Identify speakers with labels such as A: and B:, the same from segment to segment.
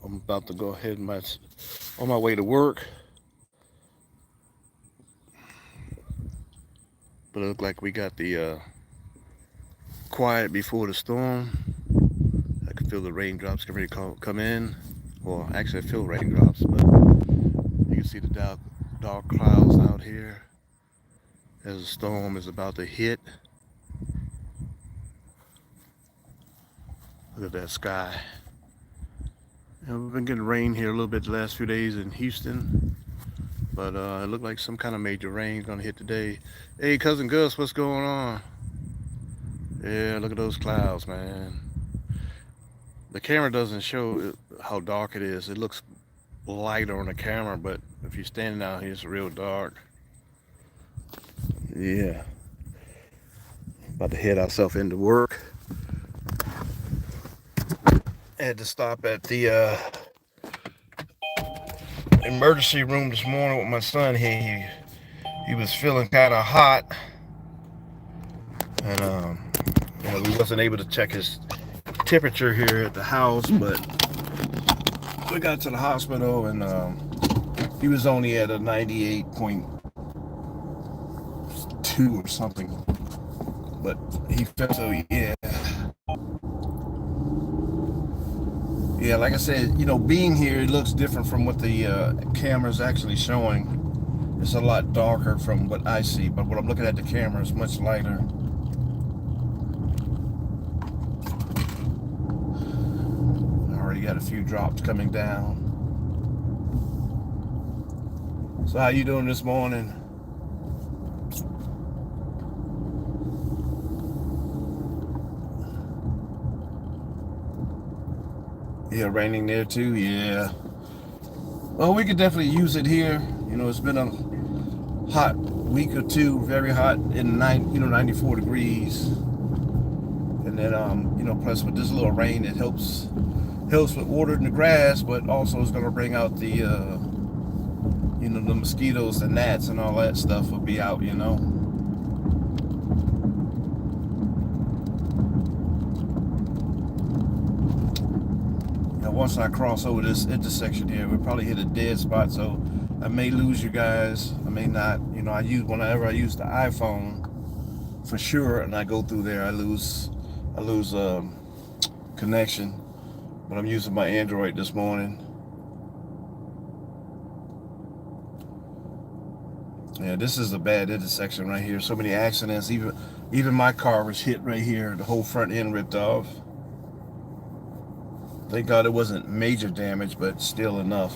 A: I'm about to go ahead and on my way to work, but it looked like we got the quiet before the storm. I can feel the raindrops getting ready to come in. Well, actually, I feel raindrops, but you can see the dark clouds out here as the storm is about to hit. Look at that sky. And we've been getting rain here a little bit the last few days in Houston, but it looked like some kind of major rain gonna hit today. Hey, cousin Gus, what's going on? Yeah, look at those clouds, man. The camera doesn't show how dark it is. It looks lighter on the camera, but if you're standing out here, it's real dark. Yeah, about to head ourselves into work. I had to stop at the emergency room this morning with my son. He was feeling kind of hot, and we wasn't able to check his temperature here at the house, but we got to the hospital, and he was only at a 98.2 or something, but he felt so. Yeah, like I said, being here, it looks different from what the camera's actually showing. It's a lot darker from what I see, but what I'm looking at the camera is much lighter. I already got a few drops coming down. So how you doing this morning? Yeah, raining there too. Yeah. Well, we could definitely use it here. It's been a hot week or two, very hot in 94 degrees, and then plus with this little rain, it helps with water in the grass, but also it's gonna bring out the the mosquitoes, the gnats, and all that stuff will be out. Once I cross over this intersection here, we'll probably hit a dead spot, so I may lose you guys. I may not. Whenever I use the iPhone, for sure, and I go through there, I lose connection. But I'm using my Android this morning. Yeah, this is a bad intersection right here. So many accidents. Even my car was hit right here. The whole front end ripped off. Thank God it wasn't major damage, but still enough,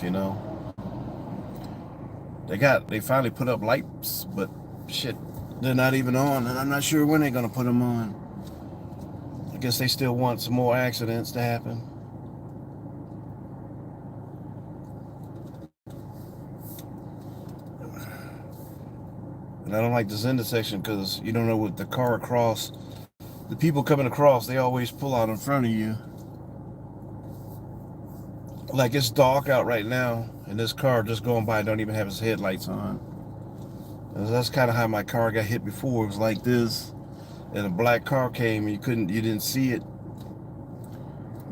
A: They finally put up lights, but shit, they're not even on, and I'm not sure when they're gonna put them on. I guess they still want some more accidents to happen. And I don't like this intersection because you don't know what the car across. The people coming across, they always pull out in front of you. Like, it's dark out right now, and this car just going by don't even have its headlights on. And that's kind of how my car got hit before. It was like this, and a black car came, and you didn't see it.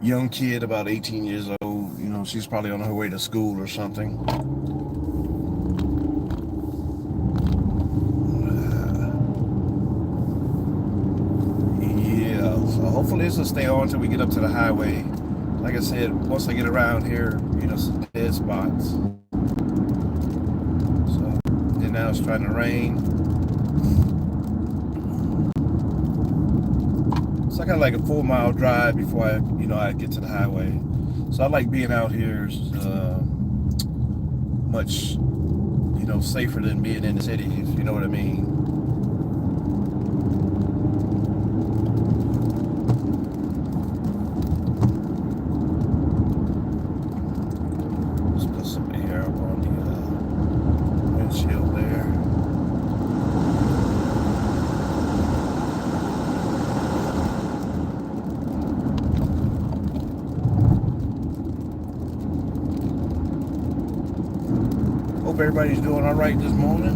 A: Young kid, about 18 years old. She's probably on her way to school or something. Yeah, so hopefully this will stay on until we get up to the highway. Like I said, once I get around here, some dead spots. So, and now it's trying to rain. So I got like a 4-mile drive before I get to the highway. So I like being out here much, safer than being in the city, if you know what I mean. Hope everybody's doing all right this morning.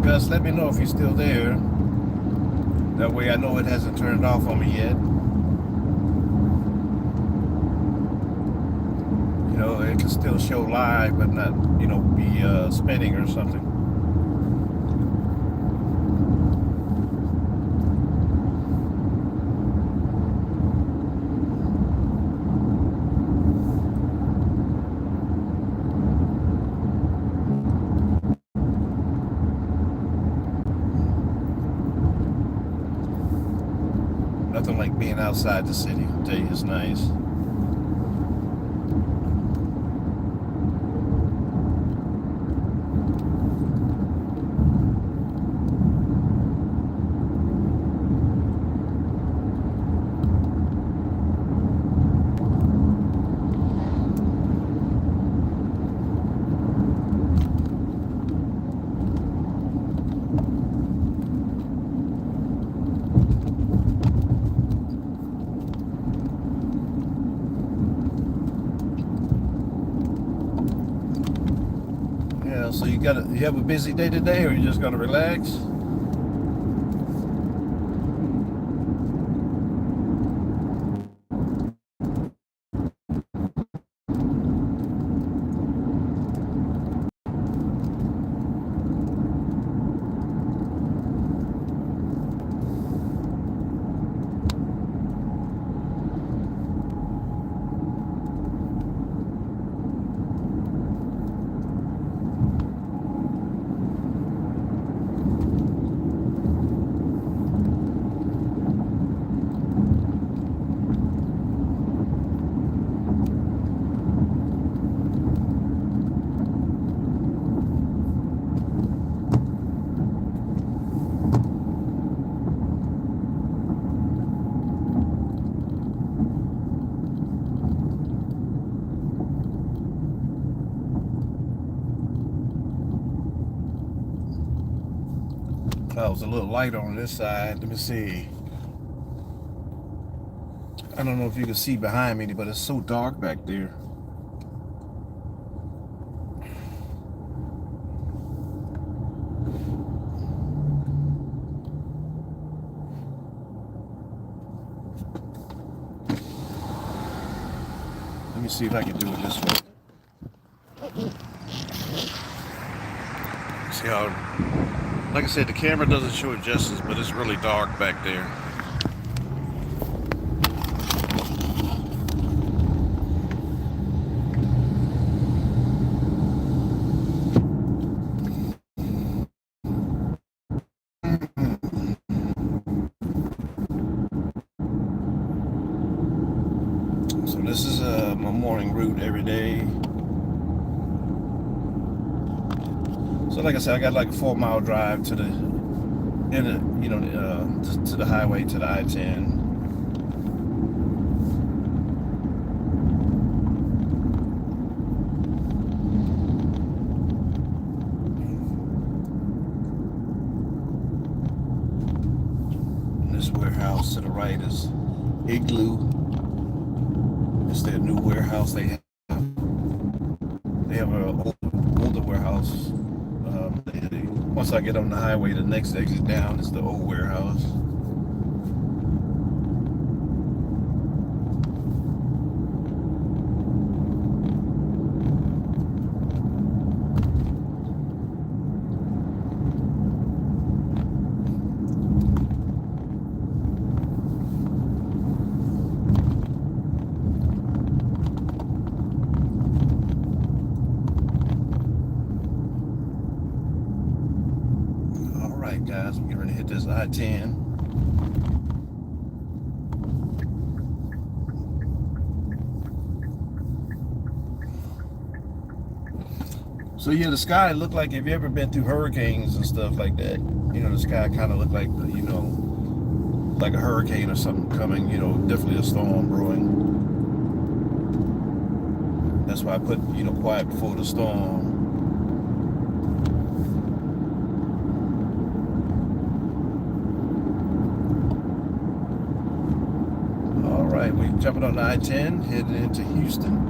A: Gus, let me know if you're still there. That way I know it hasn't turned off on me yet. You know, it can still show live, but not, you know, be spinning or something. Nothing like being outside the city. I'll tell you, it's nice. Yeah, so you have a busy day today, or you just gotta relax? Clouds a little lighter on this side. Let me see. I don't know if you can see behind me, but it's so dark back there. Let me see if I can do it this way. See how, like I said, the camera doesn't show it justice, but it's really dark back there. So this is my morning route every day. So like I said, I got like a 4-mile drive to the to the highway, to the I-10. This warehouse to the right is Igloo. It's their new warehouse they have. They have an older warehouse. Once I get on the highway, the next exit down is the old warehouse. Alright guys, we're going to hit this I-10. So yeah, the sky looked like, if you ever been through hurricanes and stuff like that, you know, the sky kind of looked like, you know, like a hurricane or something coming, you know, definitely a storm brewing. That's why I put, you know, quiet before the storm. All right, we're jumping on the I-10, heading into Houston.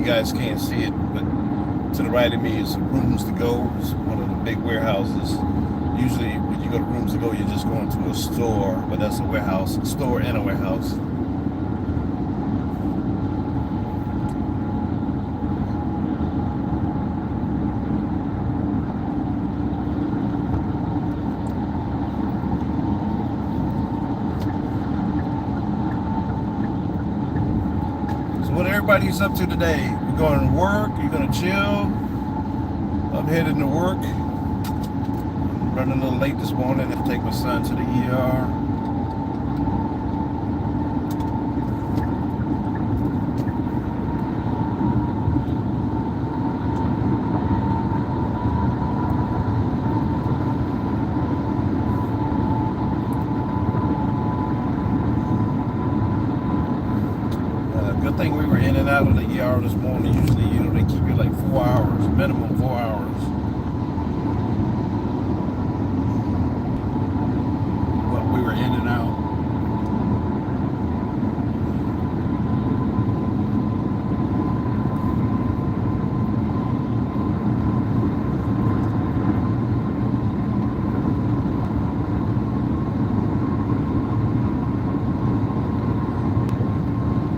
A: guys can't see it, but to the right of me is Rooms to Go. It's one of the big warehouses. Usually when you go to Rooms to Go, you're just going to a store, but that's a warehouse, a store and a warehouse. So what everybody's up to today? You're going to work? You're going to chill? I'm headed to work. Running a little late this morning. I have to take my son to the ER. Good thing we were in and out of the ER this morning. Usually, they keep you like 4 hours, minimum 4 hours. We were in and out.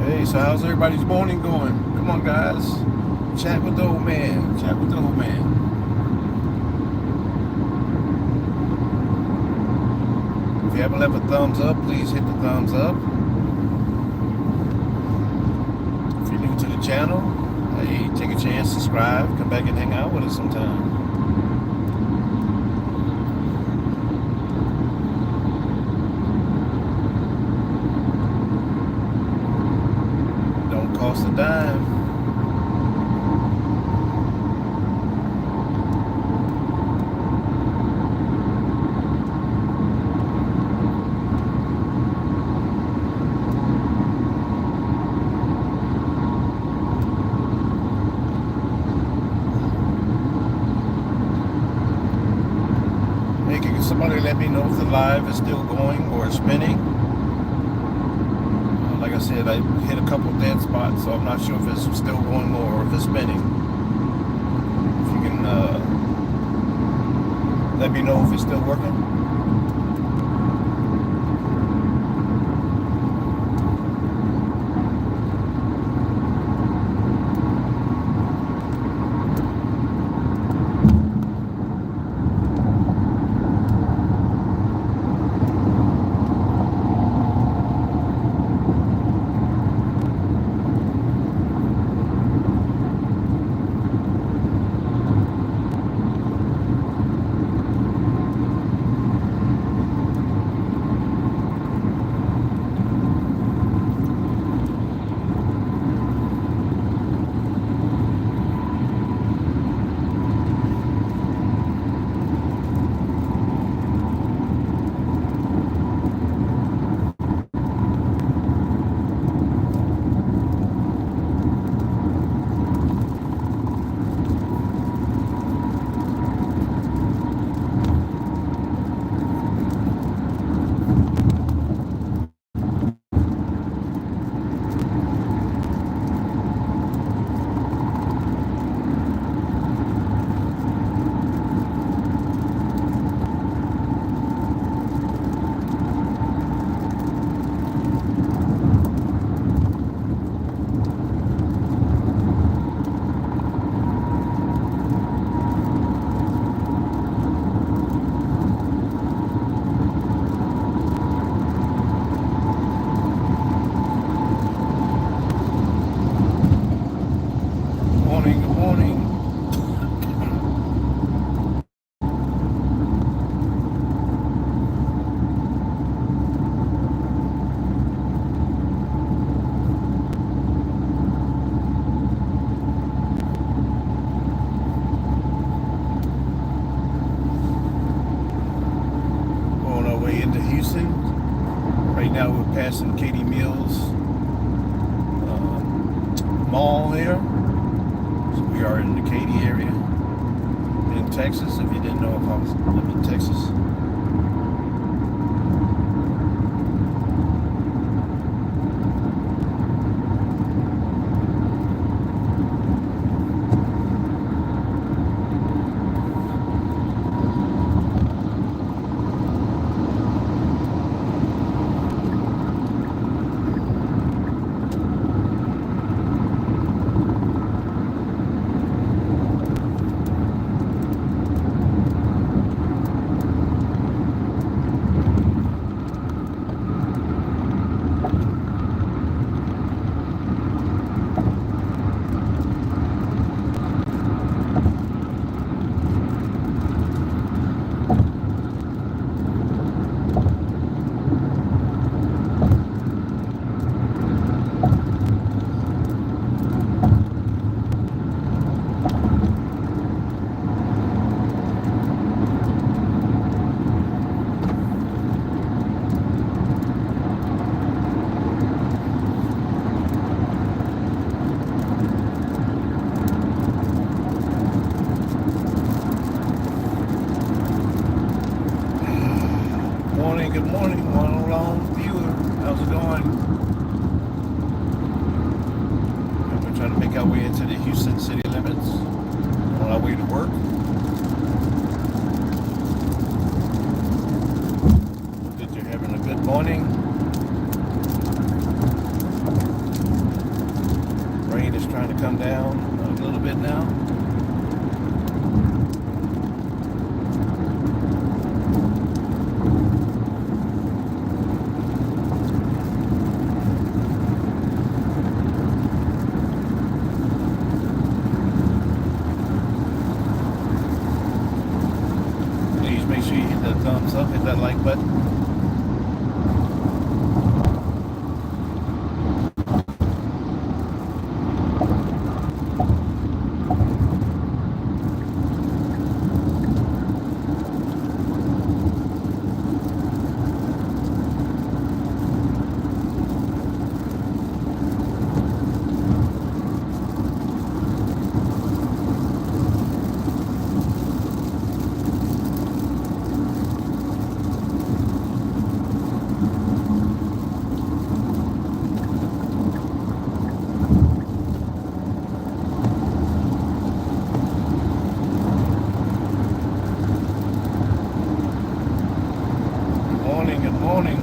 A: Hey, so how's everybody's morning going? Come on, guys. Chat with the old man. Chat with the old man. If you haven't left a thumbs up, please hit the thumbs up. If you're new to the channel, hey, take a chance, subscribe, come back and hang out with us sometime. Don't cost a dime. Somebody let me know if the live is still going or spinning. Like I said, I hit a couple dead spots, so I'm not sure if it's still going or if it's spinning. If you can let me know if it's still working. Right now we're passing Katie Mills Mall here. So we are in the Katy area in Texas. If you didn't know, if I was living in Texas. Good morning, one long viewer. How's it going? We're trying to make our way into the Houston city limits on our way to work. Hope that you're having a good morning. Rain is trying to come down a little bit now. Make sure you hit that thumbs up, hit that like button. Good morning.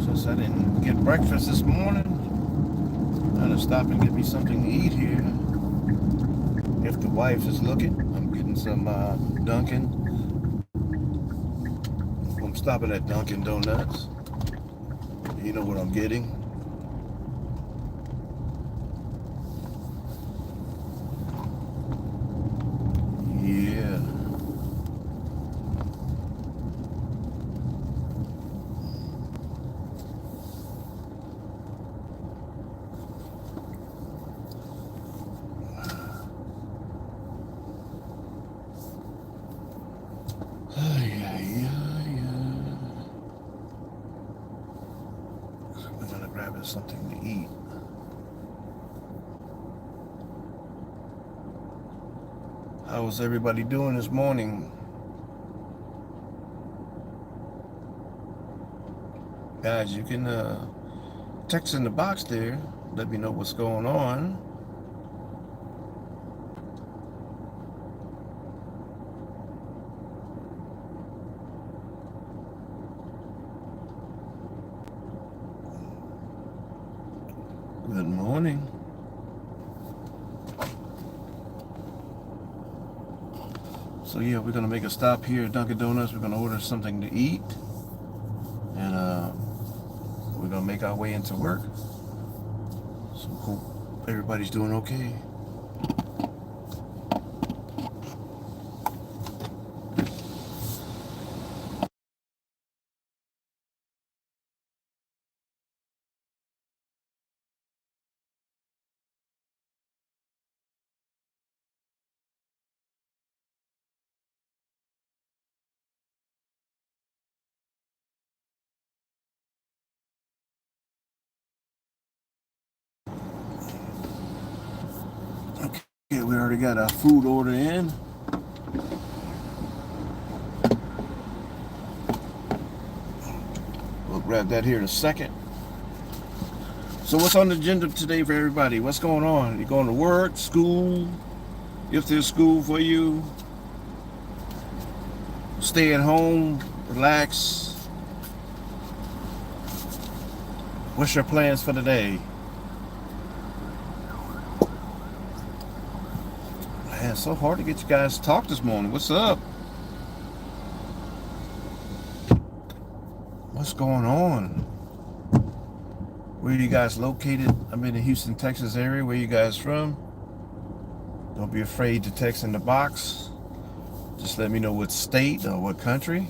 A: Since I didn't get breakfast this morning, I'm gonna stop and get me something to eat here. If the wife is looking, I'm getting some Dunkin'. I'm stopping at Dunkin' Donuts. You know what I'm getting. Yeah. We're gonna grab us something to eat. How's everybody doing this morning? Guys, you can text in the box there. Let me know what's going on. Good morning. So yeah, we're gonna make a stop here at Dunkin' Donuts. We're gonna order something to eat, and we're gonna make our way into work. So hope everybody's doing okay. Okay, we already got our food order in. We'll grab that here in a second. So what's on the agenda today for everybody? What's going on? You going to work, school? If there's school for you, stay at home, relax. What's your plans for the day? Man, it's so hard to get you guys to talk this morning. What's up? What's going on? Where are you guys located? I'm in the Houston, Texas area. Where are you guys from? Don't be afraid to text in the box. Just let me know what state or what country.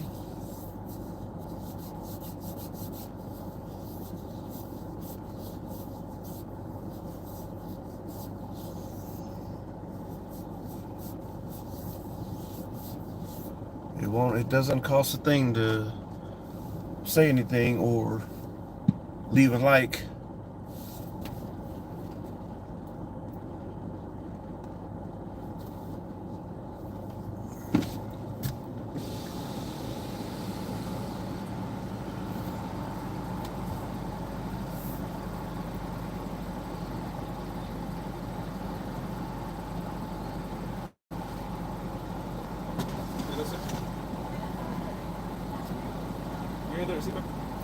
A: It doesn't cost a thing to say anything or leave a like.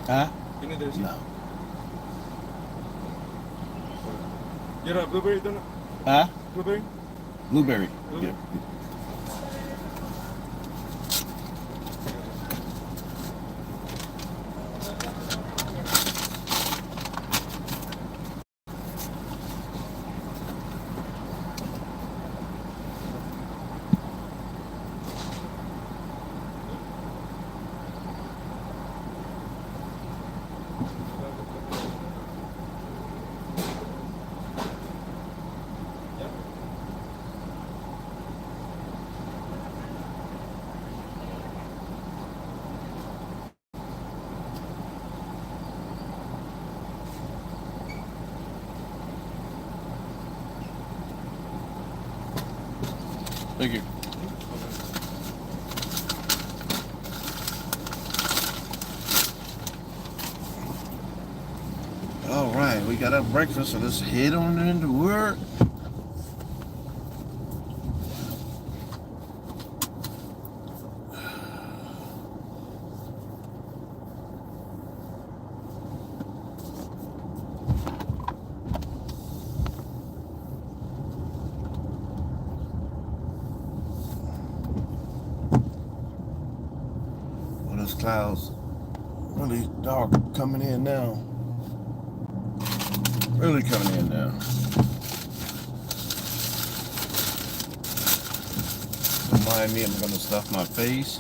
A: Huh? No.
B: You're a blueberry donut?
A: Huh?
B: Blueberry?
A: Blueberry.
B: Blueberry.
A: Yeah. Thank you. All right, we got our breakfast, so let's head on into work. Well, those clouds really dark coming in now. Really coming in now. Don't mind me, I'm gonna stuff my face.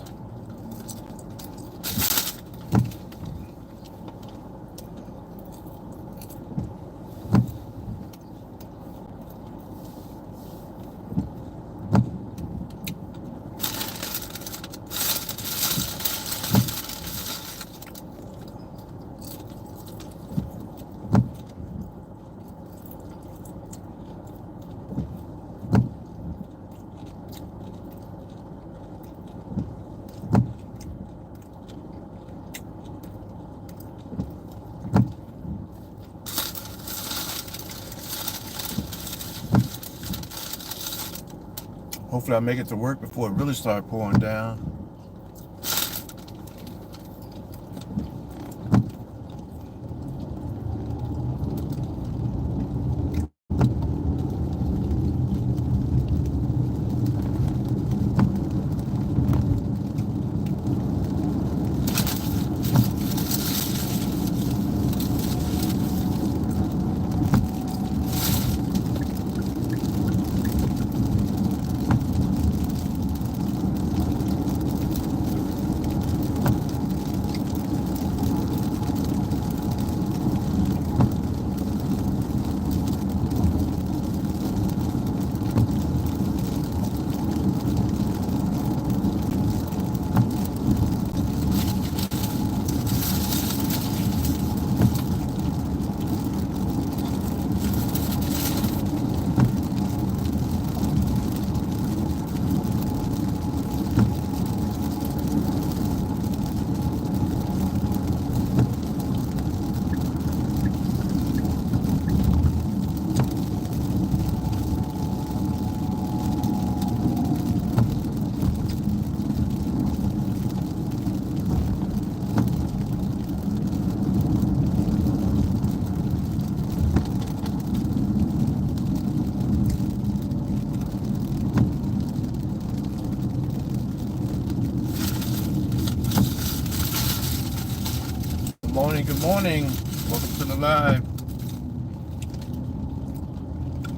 A: Hopefully I make it to work before it really starts pouring down. morning, good morning. Welcome to the live.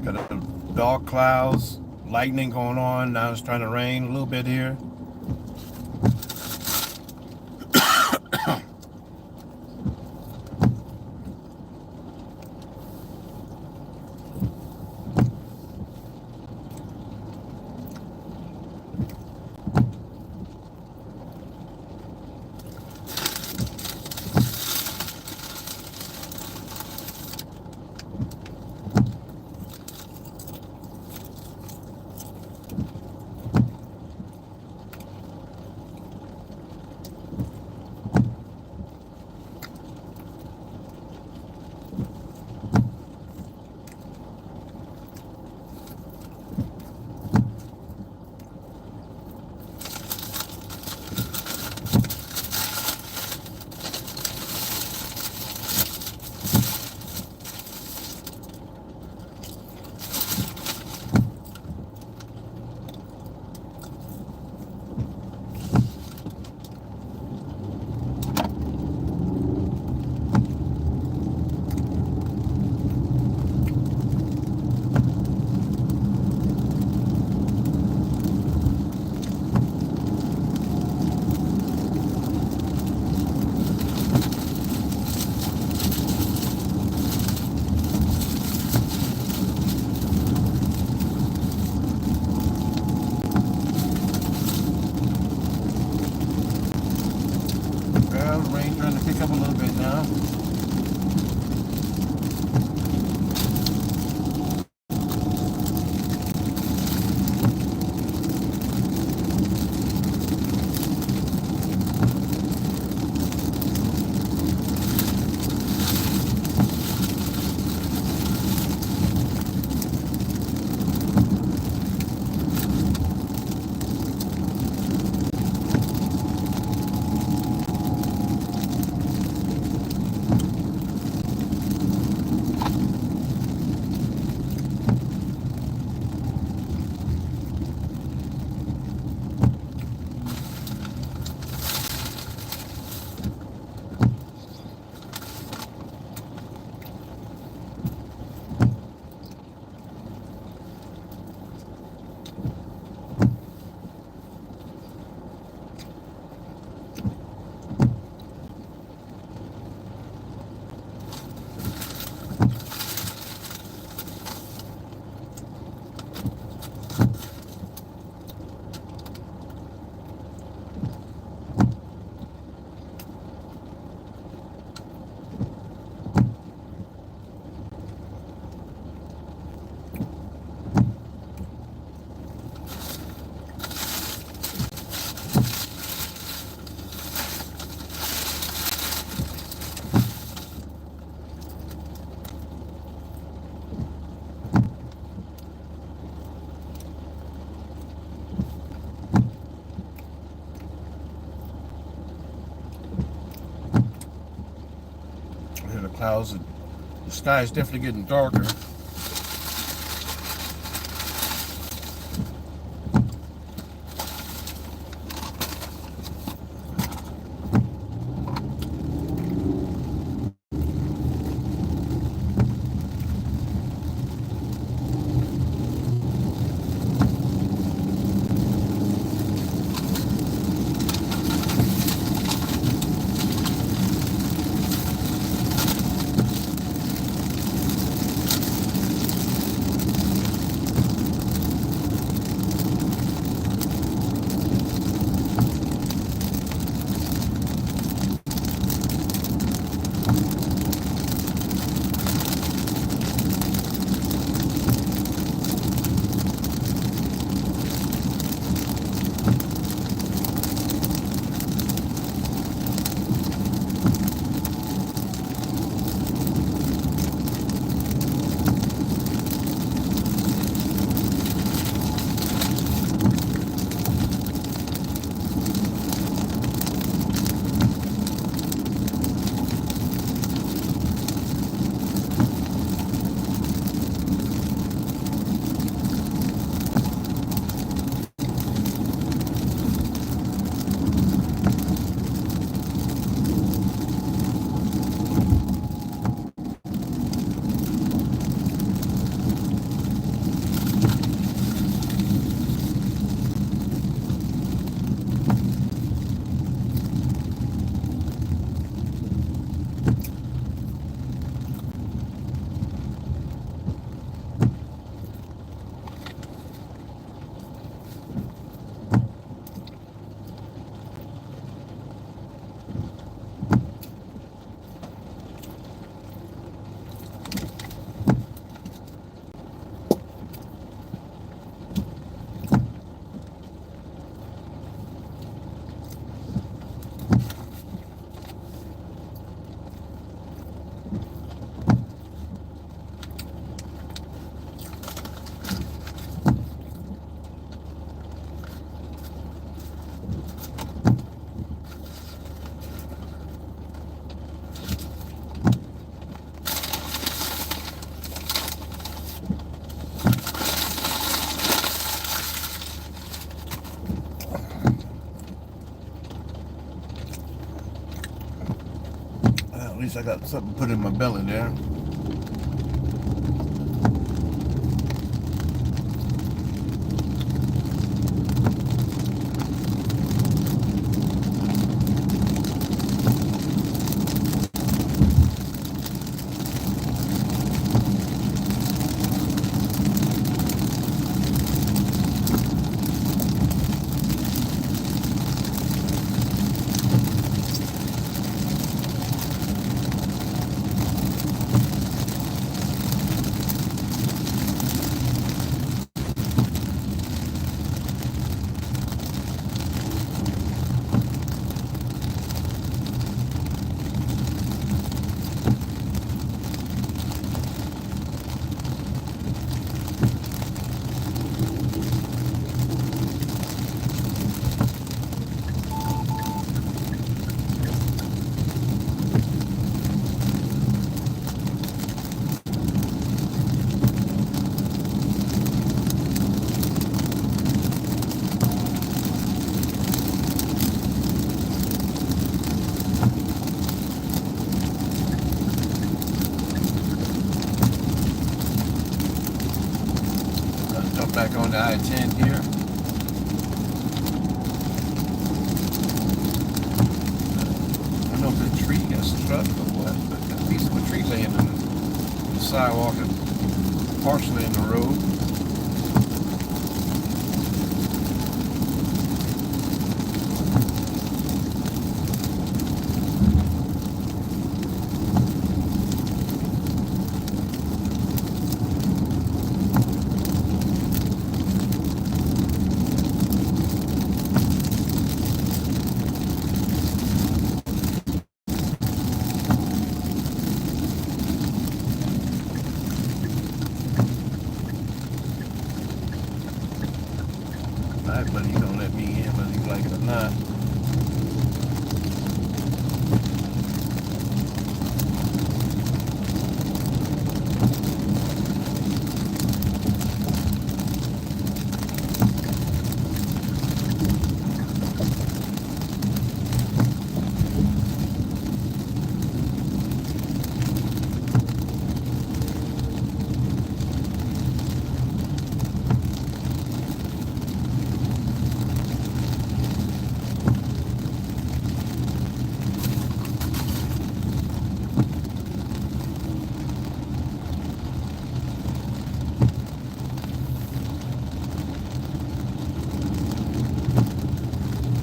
A: Got a dark clouds, lightning going on. Now it's trying to rain a little bit here. Well, the rain trying to pick up a little bit now. Here the clouds, the sky is definitely getting darker. At least I got something put in my belly there. Jump back on the I-10 here. I don't know if the tree got struck or what, but got a piece of a tree laying in the sidewalk and partially in the road. Alright, buddy, you gonna let me in whether you like it or not.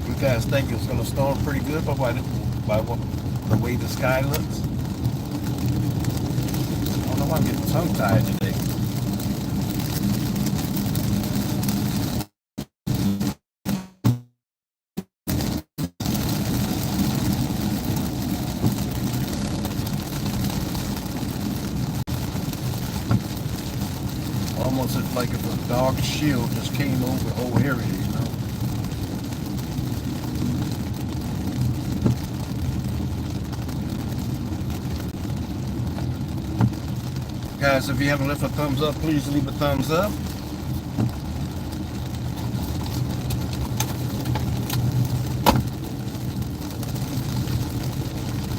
A: You guys think it's gonna storm pretty good by the way the sky looks? I don't know why I'm getting tongue-tied today. Almost like if a dog shield just came over the whole area, you know? Guys, if you haven't left a thumbs up, please leave a thumbs up.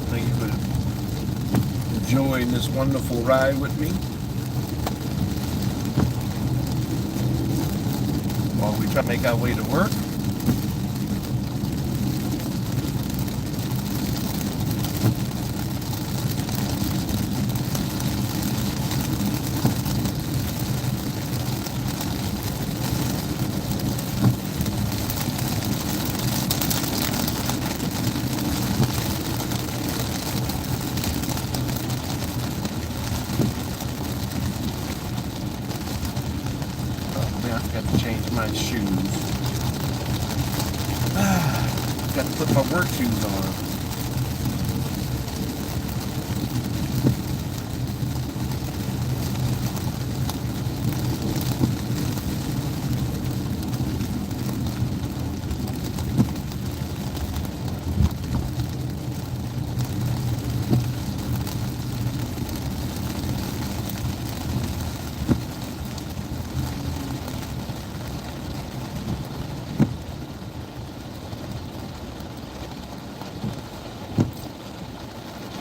A: Thank you for enjoying this wonderful ride with me while we try to make our way to work. I got to change my shoes. Got to put my work shoes on.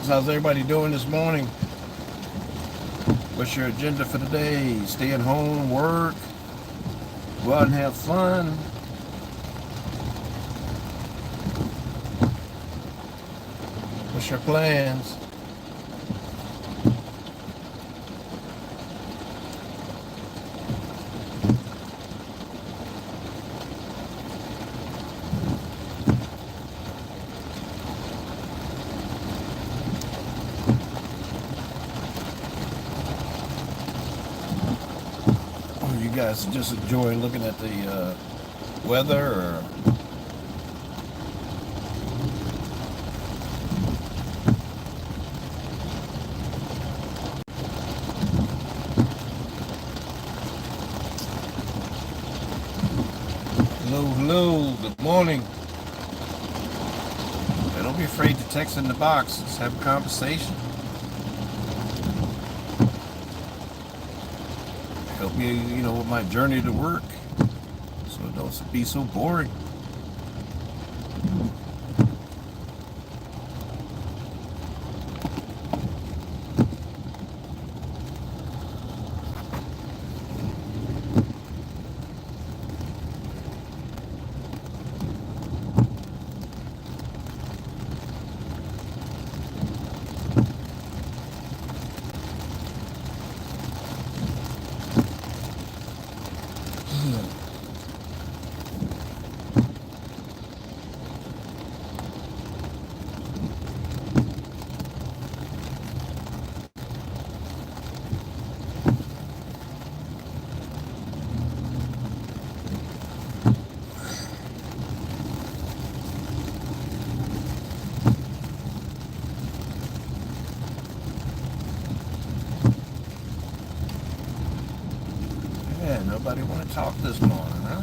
A: So how's everybody doing this morning? What's your agenda for the day? Staying home, work, go out and have fun. What's your plans? Or you guys just enjoying looking at the weather, or hello, good morning. Hey, don't be afraid to text in the box. Let's have a conversation. Help me, with my journey to work, so it don't be so boring. Yeah, nobody want to talk this morning, huh?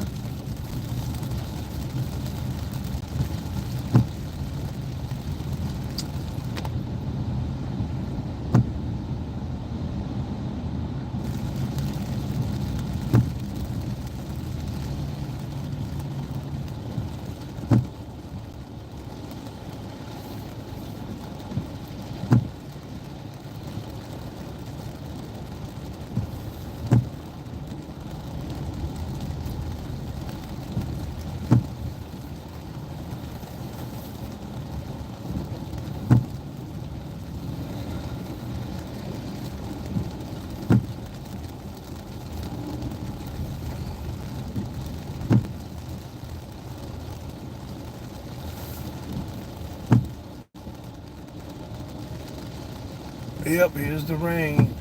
A: Yep, here's the rain.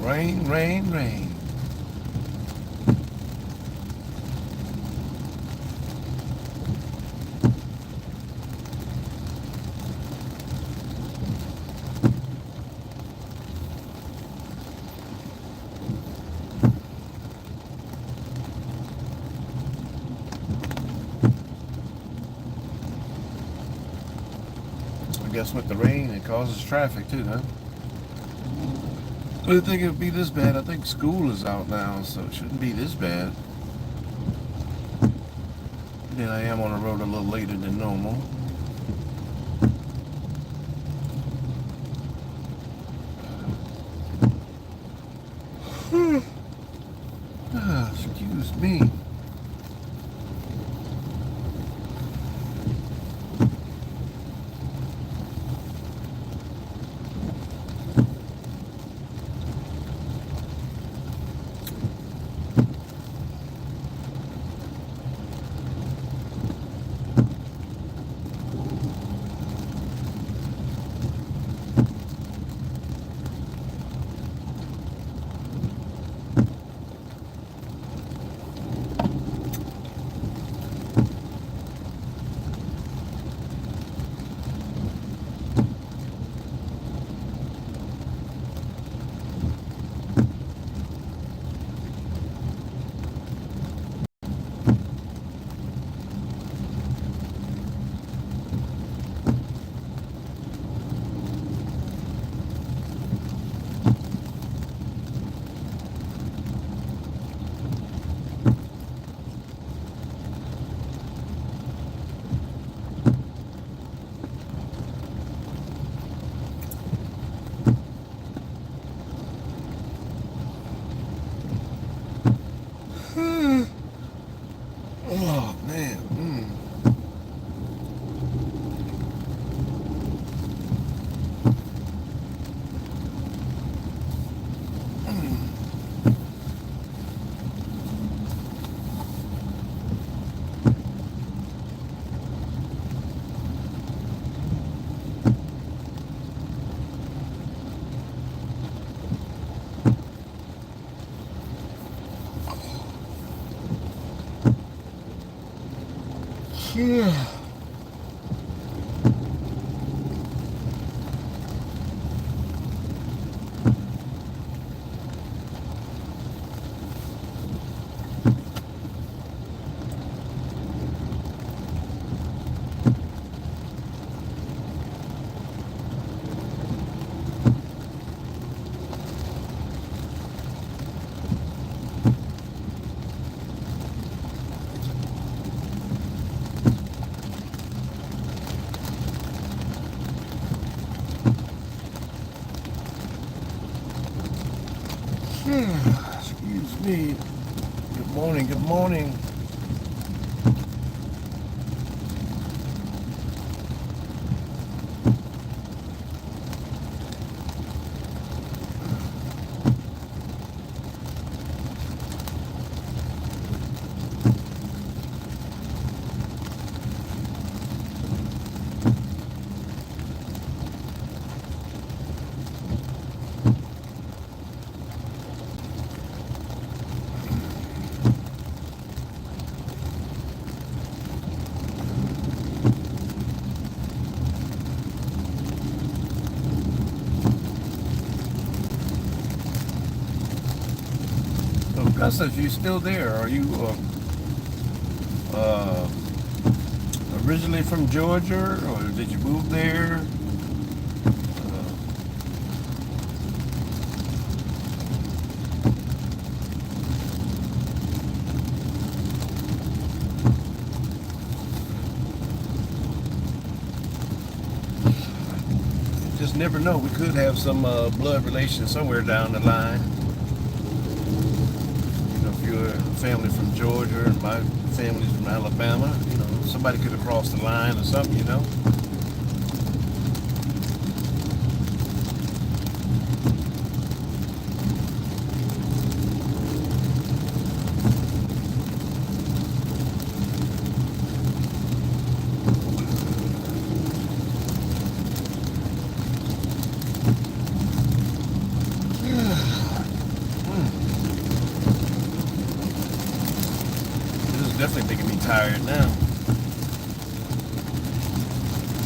A: Rain, rain, rain. I guess with the rain, it causes traffic too, huh? I didn't think it would be this bad. I think school is out now, so it shouldn't be this bad. Then I am on the road a little later than normal. Excuse me. Yeah. Excuse me. Good morning, good morning. So, Gus, if you still there, are you uh, originally from Georgia, or did you move there? Just never know. We could have some blood relation somewhere down the line. You know, if you're a family from Georgia and my family's from Alabama, you know, somebody could have crossed the line or something, you know. This is definitely making me tired now.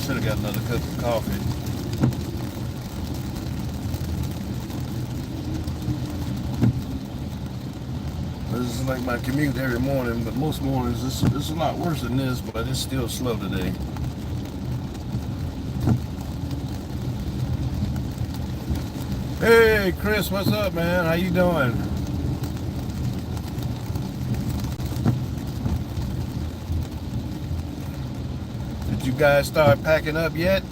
A: Should have got another cup of coffee. This is like my commute every morning, but most mornings it's a lot worse than this, but it's still slow today. Hey Chris, what's up, man? How you doing? Did you guys start packing up yet?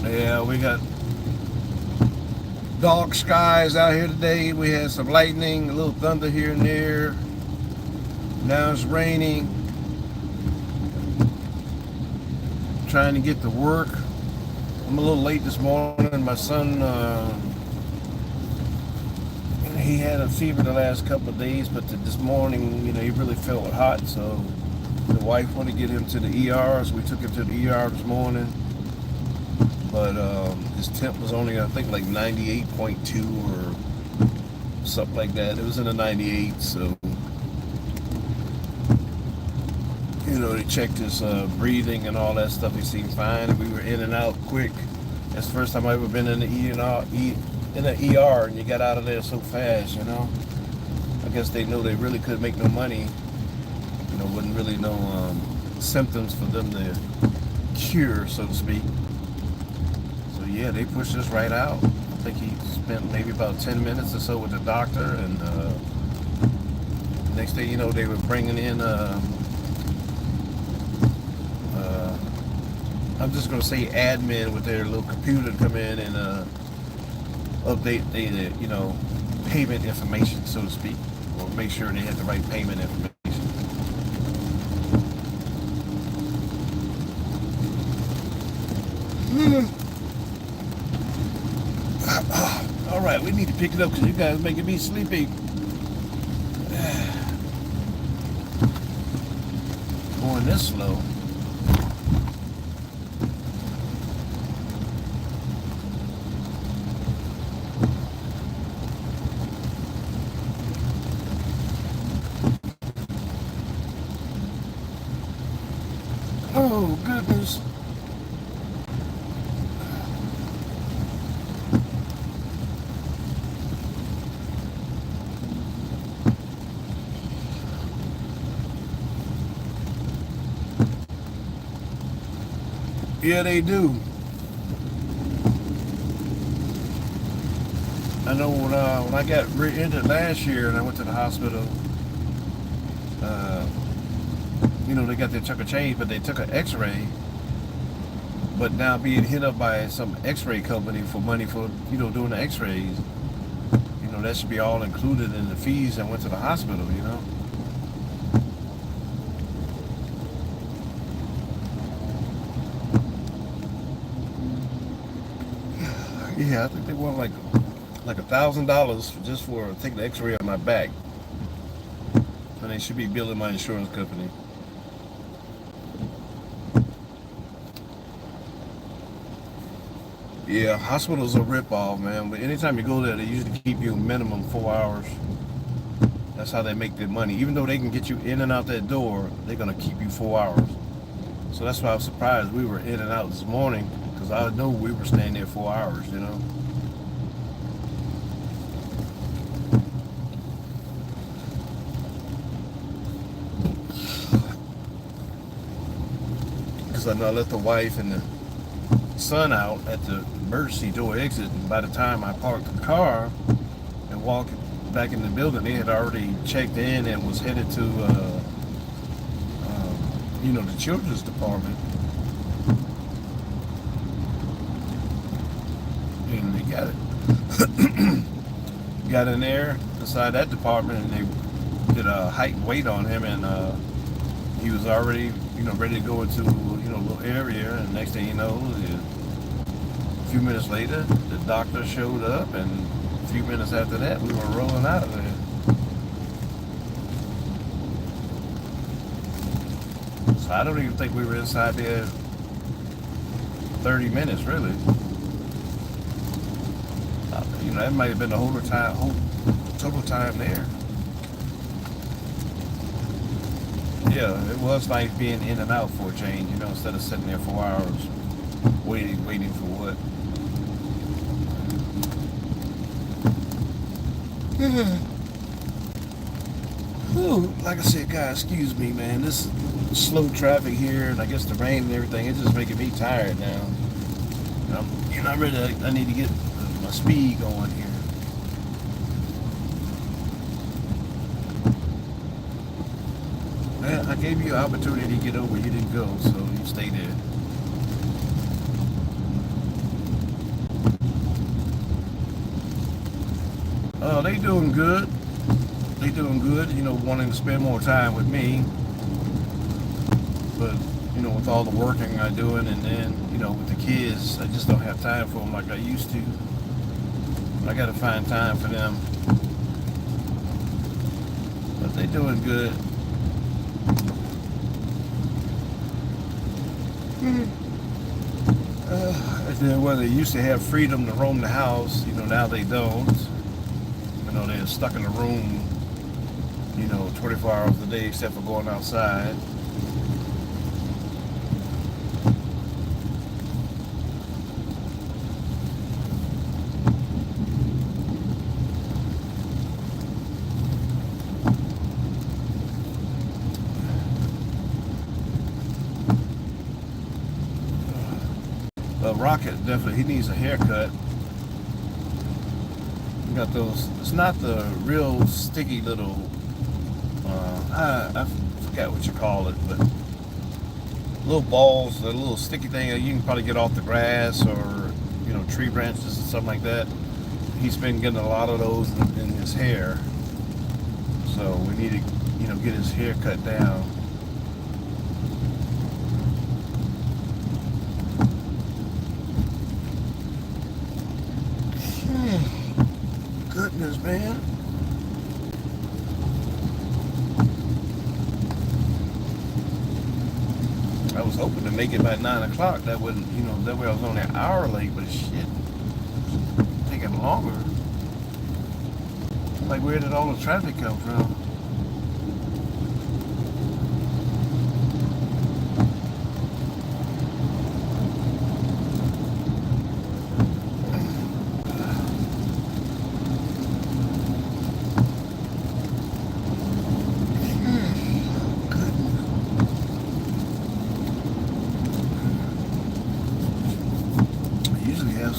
A: Yeah, we got dark skies out here today. We had some lightning, a little thunder here and there. Now it's raining. Trying to get to work. I'm a little late this morning. My son, he had a fever the last couple of days, but this morning, you know, he really felt hot. So the wife wanted to get him to the ER, so we took him to the ER this morning. But his temp was only, I think, like 98.2 or something like that. It was in the 98, so you know, they checked his breathing and all that stuff. He seemed fine, and we were in and out quick. That's the first time I've ever been in the ER, and you got out of there so fast, you know. I guess they know they really couldn't make no money. You know, wasn't really no symptoms for them to cure, so to speak. So yeah, they pushed us right out. I think he spent maybe about 10 minutes or so with the doctor, and next thing you know, they were bringing in I'm just going to say admin with their little computer to come in and update the, you know, payment information, so to speak, or make sure they had the right payment information. All right, we need to pick it up because you guys are making me sleepy. Going this slow. Oh, goodness. Yeah, they do. I know when I got injured last year and I went to the hospital, uh, they got their chunk of change, but they took an x-ray. But now being hit up by some x-ray company for money for, doing the x-rays, that should be all included in the fees that went to the hospital. Yeah, I think they want like $1,000 just for taking the x-ray on my back. And they should be billing my insurance company. Yeah, hospitals are a rip-off, man. But anytime you go there, they usually keep you minimum 4 hours. That's how they make their money. Even though they can get you in and out that door, they're going to keep you 4 hours. So that's why I was surprised we were in and out this morning, because I know we were staying there 4 hours. Because I know I left the wife and the son out at the emergency door exit, and by the time I parked the car and walked back in the building, they had already checked in and was headed to the children's department. And they got in there inside that department, and they did a height and weight on him, and he was already ready to go into a little area. And next thing you know, a few minutes later, the doctor showed up, and a few minutes after that, we were rolling out of there. So I don't even think we were inside there 30 minutes, really. That might have been the whole total time there. Yeah, it was nice being in and out for a change, instead of sitting there 4 hours waiting for what. Ooh, like I said, guys, excuse me, man. This slow traffic here, and I guess the rain and everything, it's just making me tired now. I need to get my speed going here. Man, I gave you an opportunity to get over. You didn't go, so you stay there. They doing good. They doing good, wanting to spend more time with me. But, with all the working I'm doing, and then, with the kids, I just don't have time for them like I used to. I got to find time for them. But they doing good. And then where they used to have freedom to roam the house, now they don't. They're stuck in a room, 24 hours a day except for going outside. Rocket, definitely, he needs a haircut. You got those, it's not the real sticky little, I forget what you call it, but little balls, a little sticky thing that you can probably get off the grass or, tree branches or something like that. He's been getting a lot of those in his hair. So we need to, get his hair cut down. Goodness, man. I was hoping to make it by 9 o'clock. That wouldn't, that way I was only an hour late, but shit, it's taking longer. Like, where did all the traffic come from?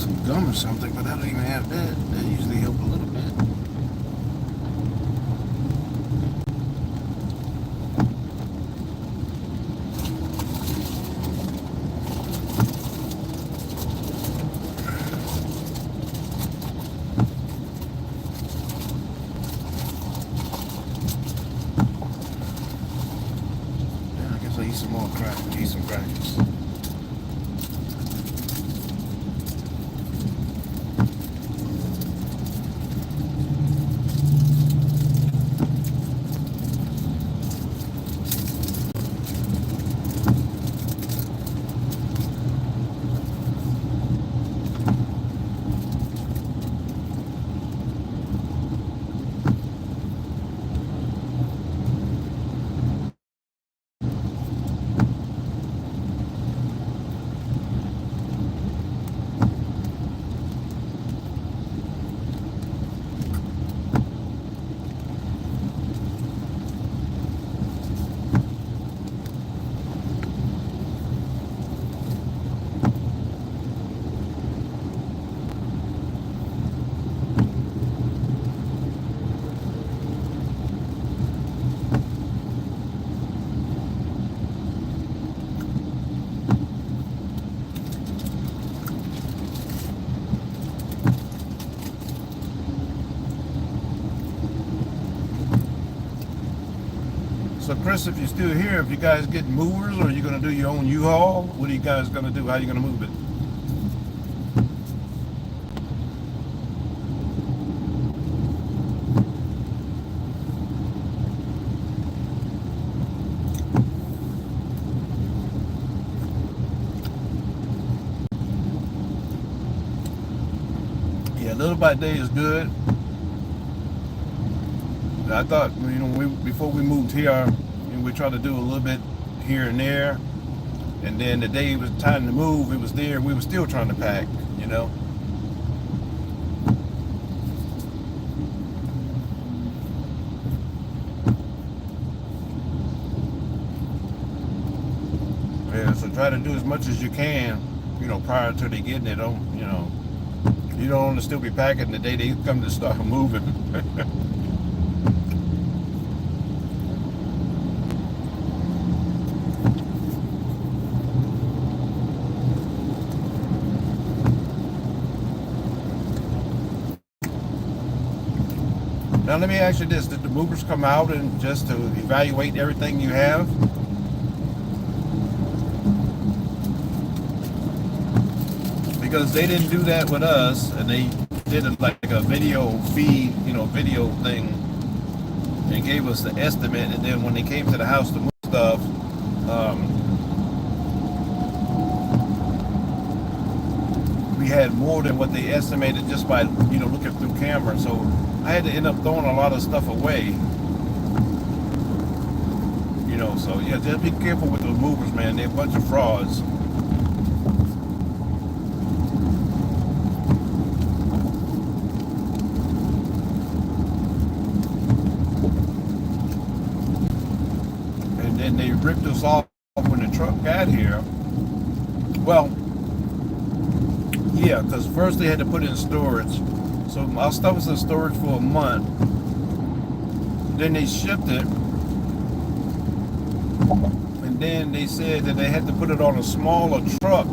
A: some gum or something, but I don't even have that. That usually help a little bit. Yeah, I guess I'll eat some more crackers. Eat some crackers. So Chris, if you're still here, if you guys get movers or are you gonna do your own U-Haul? What are you guys gonna do? How are you gonna move it? Yeah, little by day is good. I thought, before we moved here, we tried to do a little bit here and there, and then the day it was time to move, it was there. We were still trying to pack, Yeah, so try to do as much as you can, prior to they getting it. You don't want to still be packing the day they come to start moving. Now let me ask you this, did the movers come out and just to evaluate everything you have? Because they didn't do that with us, and they did like a video feed, video thing, and gave us the estimate, and then when they came to the house to move stuff, we had more than what they estimated just by, looking through camera. So I had to end up throwing a lot of stuff away. So yeah, just be careful with those movers, man. They're a bunch of frauds. And then they ripped us off when the truck got here. Well, yeah, because first they had to put it in storage. So our stuff was in storage for a month. Then they shipped it. And then they said that they had to put it on a smaller truck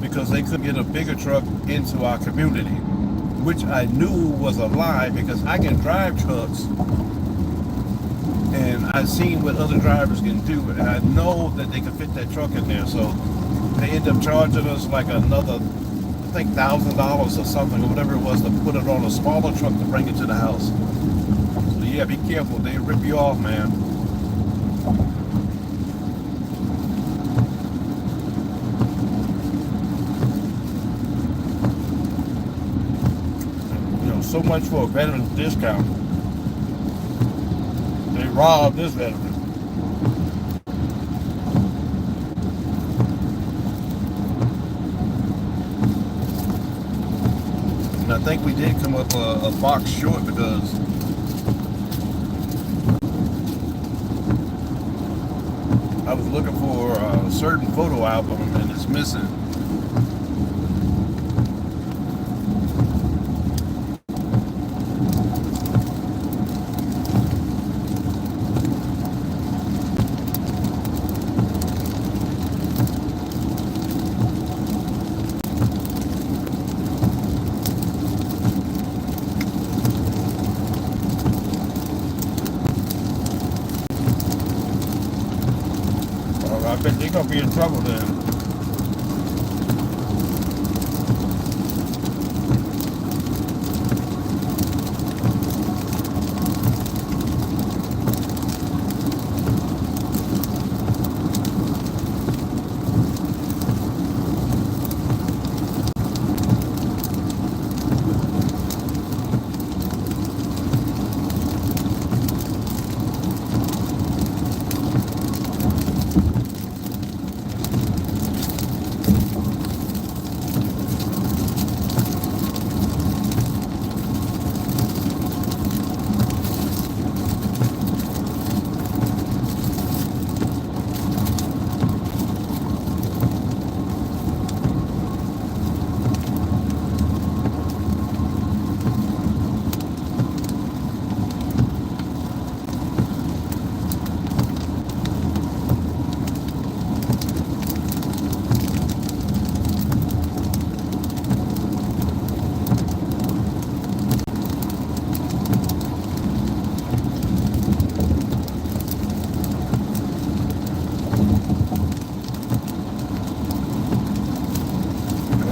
A: because they couldn't get a bigger truck into our community, which I knew was a lie because I can drive trucks and I've seen what other drivers can do, and I know that they can fit that truck in there. So they ended up charging us like another, I think $1,000 or something, or whatever it was, to put it on a smaller truck to bring it to the house. So yeah, be careful. They rip you off, man. So much for a veteran's discount. They robbed this veteran. And I think we did come up a box short because I was looking for a certain photo album and it's missing. I bet they're gonna be in trouble then.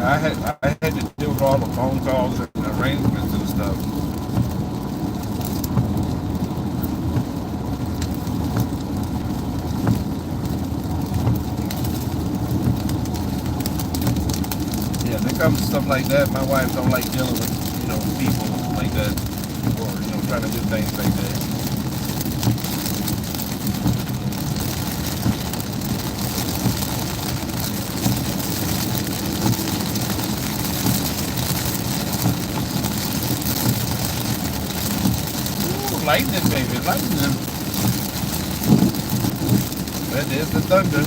A: I had to deal with all the phone calls and arrangements and stuff. Yeah, when it comes to stuff like that, my wife don't like dealing with, people like that, or, trying to do things like that. Lightning, baby, lightning. That is the thunder.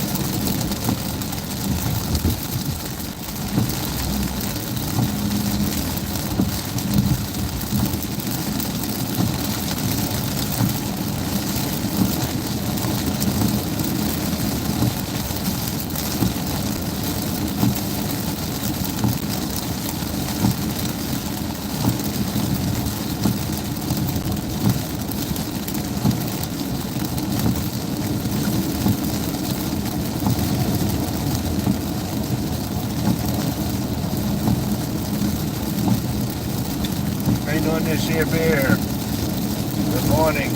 A: How you doing this here, Bear? Good morning.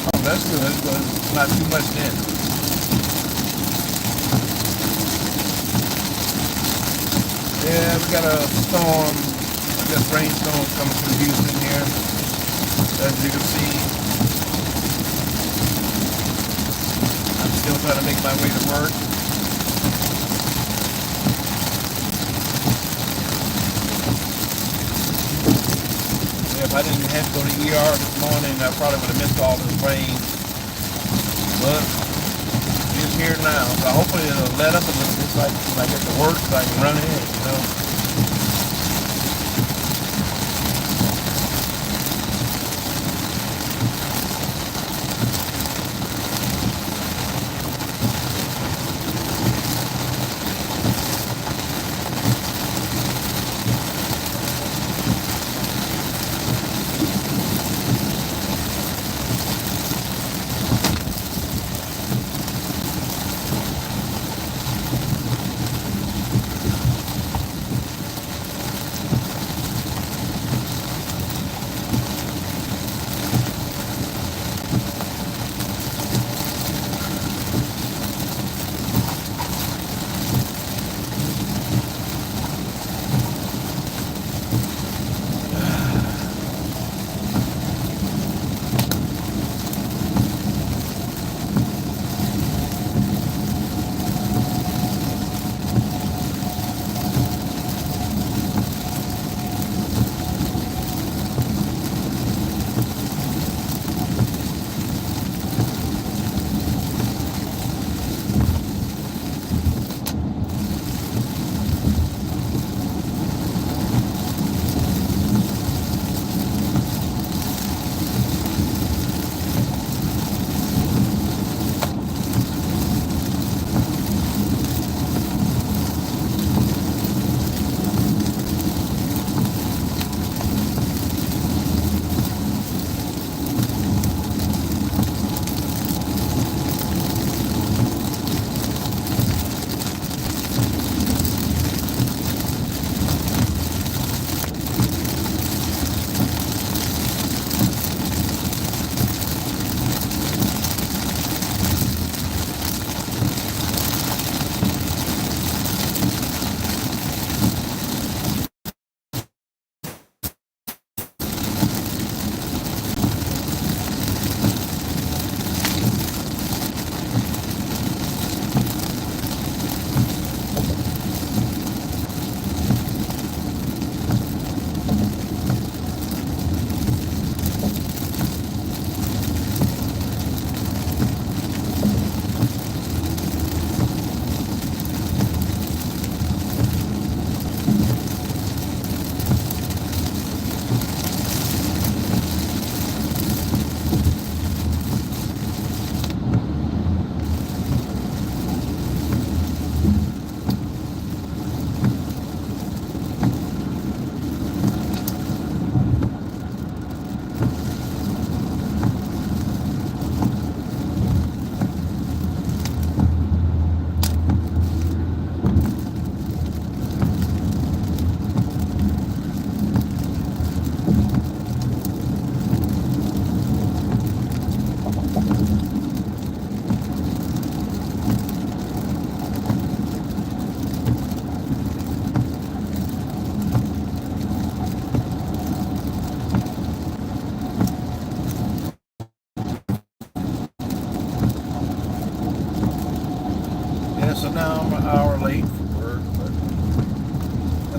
A: Oh, that's good, but it's not too much then. Yeah, we got a storm, I guess rainstorm coming through Houston here, as you can see. Still trying to make my way to work. Yeah, if I didn't have to go to ER this morning, I probably would have missed all this rain. But it's here now. So hopefully it'll let up a little bit so when I get to work so I can run in.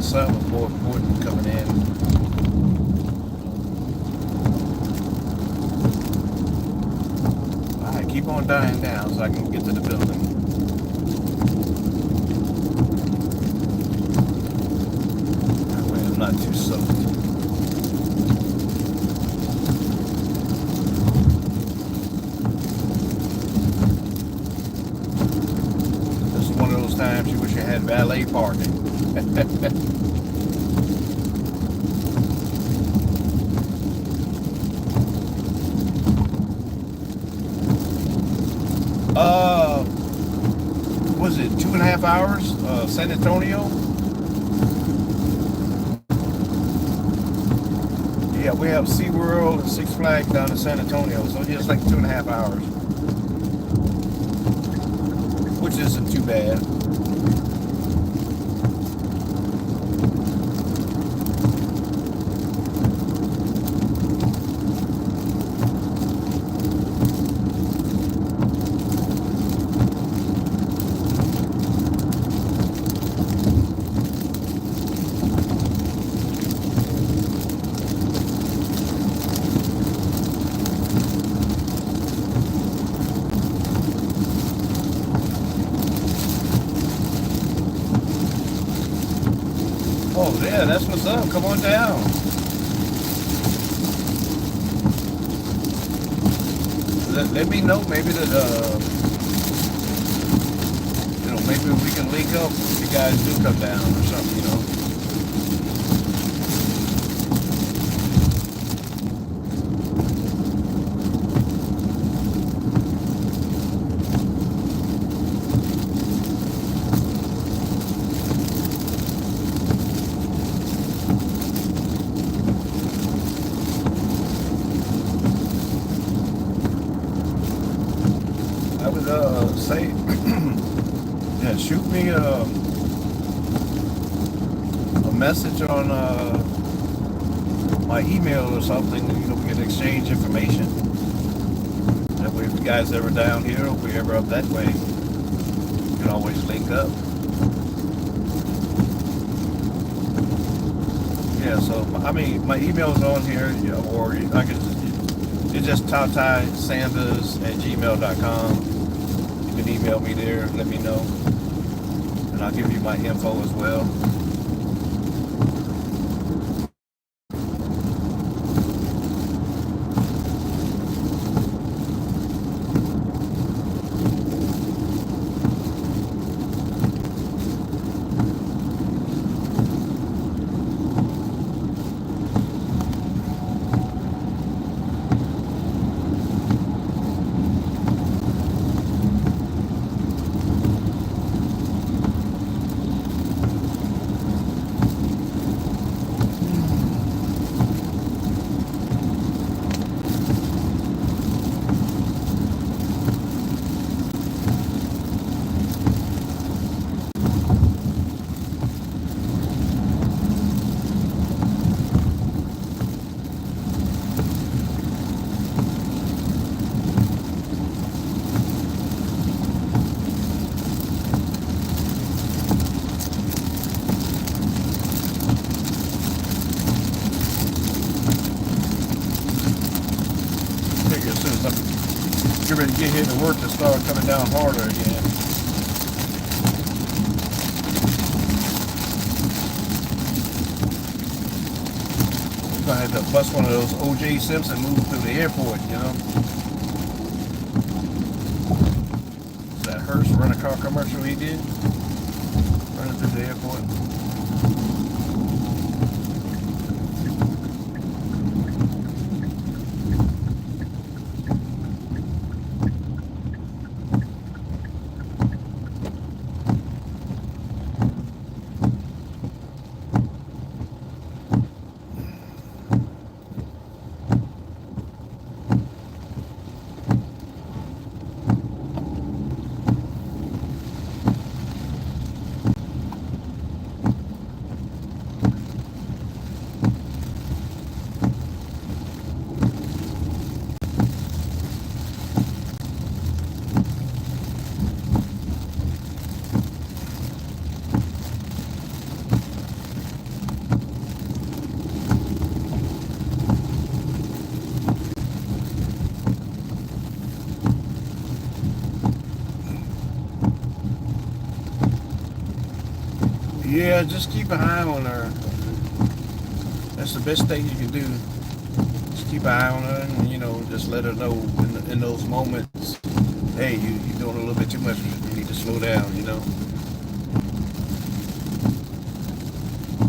A: something more important coming in. Alright, keep on dying down so I can get to the building. That way I'm not too soaked. This is one of those times you wish you had valet parking. Was it 2.5 hours? San Antonio? Yeah, we have SeaWorld and Six Flags down in San Antonio, so it's like 2.5 hours. Which isn't too bad. Oh yeah, that's what's up. Come on down. Let me know maybe that maybe we can link up if you guys do come down or something. I would say, yeah, shoot me a message on my email or something. We can exchange information. That way, if you guys ever down here, or if we ever up that way, you can always link up. Yeah, so I mean, my email is on here, or I can. It's just Tatay Sanders at gmail.com. You can email me there, let me know, and I'll give you my info as well. As soon as I'm get ready to get here to work, to start coming down harder again. We're gonna have to bust one of those O.J. Simpson move through the airport, That Hearst rent-a-car commercial he did, running through the airport. Yeah, just keep an eye on her. That's the best thing you can do. Just keep an eye on her, and just let her know in those moments, hey, you're doing a little bit too much. You need to slow down.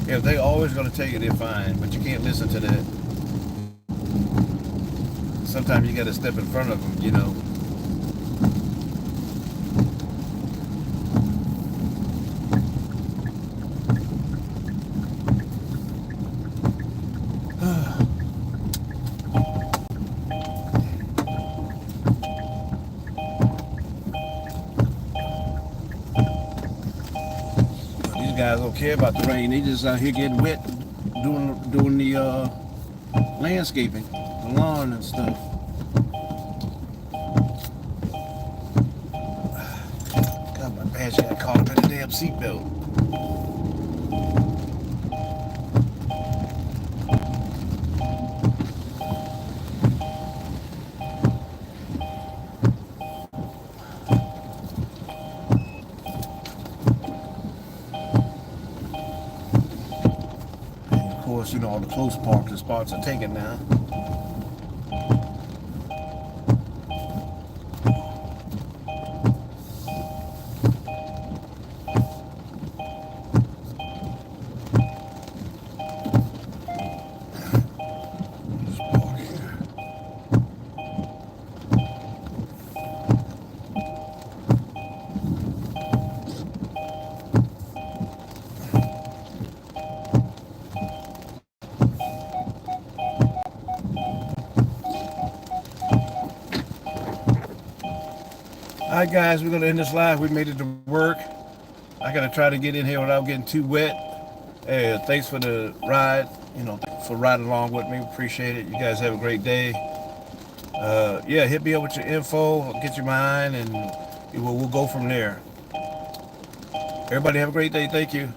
A: If they're always going to tell you they're fine, but you can't listen to that. Sometimes you got to step in front of them. These guys don't care about the rain. They just out here getting wet, doing the landscaping, the lawn and stuff. God, my badge got caught up in the damn seatbelt. And of course, all the close parking spots are taken now. All right, guys, we're going to end this live. We made it to work. I got to try to get in here without getting too wet. Hey, thanks for the ride, for riding along with me. Appreciate it. You guys have a great day. Yeah, hit me up with your info. I'll get you mine, and we'll go from there. Everybody have a great day. Thank you.